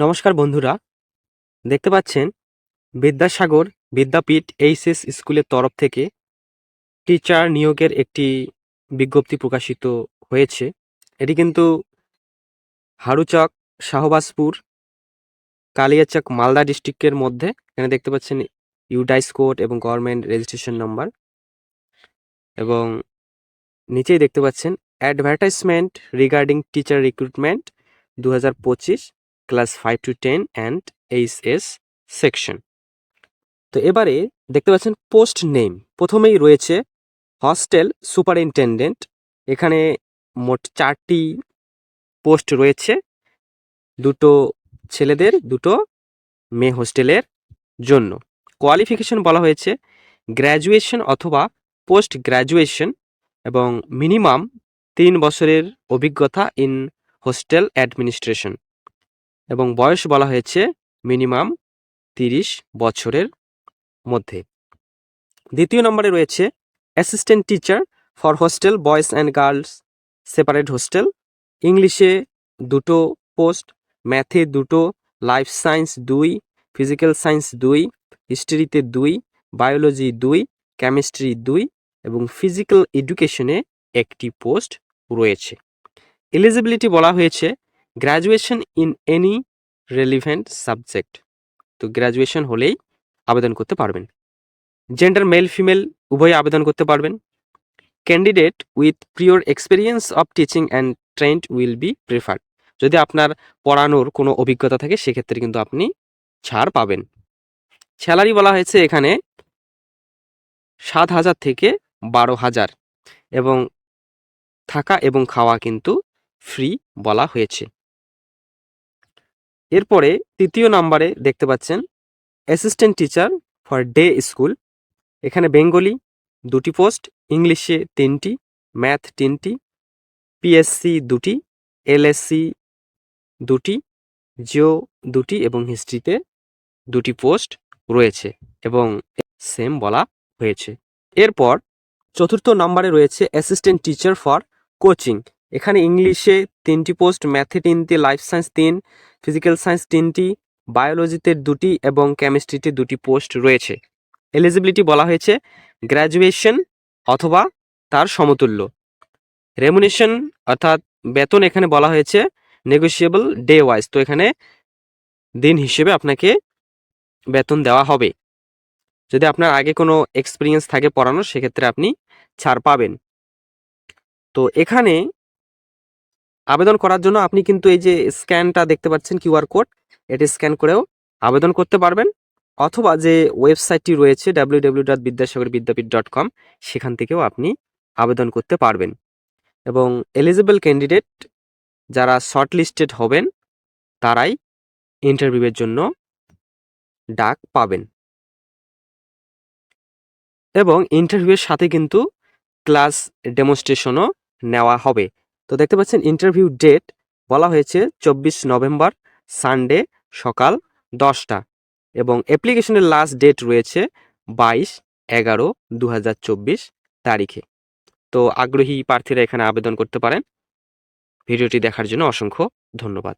নমস্কার বন্ধুরা, দেখতে পাচ্ছেন বিদ্যাসাগর বিদ্যাপীঠ এইচএস স্কুলের তরফ থেকে টিচার নিয়োগের একটি বিজ্ঞপ্তি প্রকাশিত হয়েছে। এটি কিন্তু হারুচক, শাহবাজপুর, কালিয়াচক, মালদা ডিস্ট্রিক্টের মধ্যে। এখানে দেখতে পাচ্ছেন ইউডাইস কোড এবং গভর্নমেন্ট রেজিস্ট্রেশন নাম্বার, এবং নিচেই দেখতে পাচ্ছেন advertisement regarding teacher recruitment 2025 class 5 to 10 and HS section. তো এবারে দেখতে পাচ্ছেন পোস্ট নেম। প্রথমেই রয়েছে হস্টেল সুপারিনটেনডেন্ট। এখানে মোট 4টি পোস্ট রয়েছে, 2টো ছেলেদের, 2টো মেয়ে হোস্টেলের জন্য। কোয়ালিফিকেশন বলা হয়েছে গ্র্যাজুয়েশন অথবা পোস্ট গ্র্যাজুয়েশন এবং মিনিমাম 3 বছরের অভিজ্ঞতা ইন হোস্টেল অ্যাডমিনিস্ট্রেশন, এবং বয়স বলা হয়েছে মিনিমাম 30 বছরের মধ্যে। দ্বিতীয় নম্বরে রয়েছে assistant teacher for hostel boys and girls separate hostel. ইংলিশে 2টো পোস্ট, ম্যাথে 2টো, লাইফ সায়েন্স 2, ফিজিক্যাল সায়েন্স 2, হিস্ট্রিতে 2, বায়োলজি 2, কেমিস্ট্রি 2 এবং ফিজিক্যাল এডুকেশনে 1টি পোস্ট রয়েছে। এলিজিবিলিটি বলা হয়েছে graduation in any relevant subject. তো গ্র্যাজুয়েশন হলেই আবেদন করতে পারবেন। জেন্ডার মেল ফিমেল উভয় আবেদন করতে পারবেন। Candidate with prior experience of teaching and trend will be preferred. যদি আপনার পড়ানোর কোনো অভিজ্ঞতা থাকে সেক্ষেত্রে কিন্তু আপনি ছাড় পাবেন। স্যালারি বলা হয়েছে এখানে 7,000 থেকে 12,000, এবং থাকা এবং খাওয়া কিন্তু ফ্রি বলা হয়েছে। এরপরে তৃতীয় নম্বরে দেখতে পাচ্ছেন assistant teacher for day school. এখানে বেঙ্গলি 2টি পোস্ট, ইংলিশে 3টি, ম্যাথ 3টি, পিএসসি 2টি, এলএসসি 2টি, জিও 2টি এবং হিস্ট্রিতে 2টি পোস্ট রয়েছে এবং সেম বলা হয়েছে। এরপর চতুর্থ নম্বরে রয়েছে অ্যাসিস্ট্যান্ট টিচার ফর কোচিং। এখানে ইংলিশে 3টি পোস্ট, ম্যাথে 3টি, লাইফ সায়েন্স 3, ফিজিক্যাল সায়েন্স 3টি, বায়োলজিতে 2টি এবং কেমিস্ট্রিতে 2টি পোস্ট রয়েছে। এলিজিবিলিটি বলা হয়েছে গ্র্যাজুয়েশন অথবা তার সমতুল্য। রেমুনেশন অর্থাৎ বেতন এখানে বলা হয়েছে নেগোশিয়েবল ডে ওয়াইজ। তো এখানে দিন হিসেবে আপনাকে বেতন দেওয়া হবে। যদি আপনার আগে কোনো এক্সপিরিয়েন্স থাকে পড়ানোর সেক্ষেত্রে আপনি ছাড় পাবেন। তো এখানে আবেদন করার জন্য আপনি কিন্তু এই যে স্ক্যানটা দেখতে পাচ্ছেন কিউআর কোড, এটি স্ক্যান করেও আবেদন করতে পারবেন, অথবা যে ওয়েবসাইটটি রয়েছে www.vidyasagarvidyapith.com সেখান থেকেও আপনি আবেদন করতে পারবেন। এবং এলিজিবল ক্যান্ডিডেট যারা শর্ট লিস্টেড হবেন তারাই ইন্টারভিউয়ের জন্য ডাক পাবেন, এবং ইন্টারভিউয়ের সাথে কিন্তু ক্লাস ডেমনস্ট্রেশনও নেওয়া হবে। তো দেখতে পাচ্ছেন ইন্টারভিউ ডেট বলা হয়েছে 24 নভেম্বর সানডে সকাল 10টা, এবং অ্যাপ্লিকেশনের লাস্ট ডেট রয়েছে 22/11/2024 তারিখে। তো আগ্রহী প্রার্থীরা এখানে আবেদন করতে পারেন। ভিডিওটি দেখার জন্য অসংখ্য ধন্যবাদ।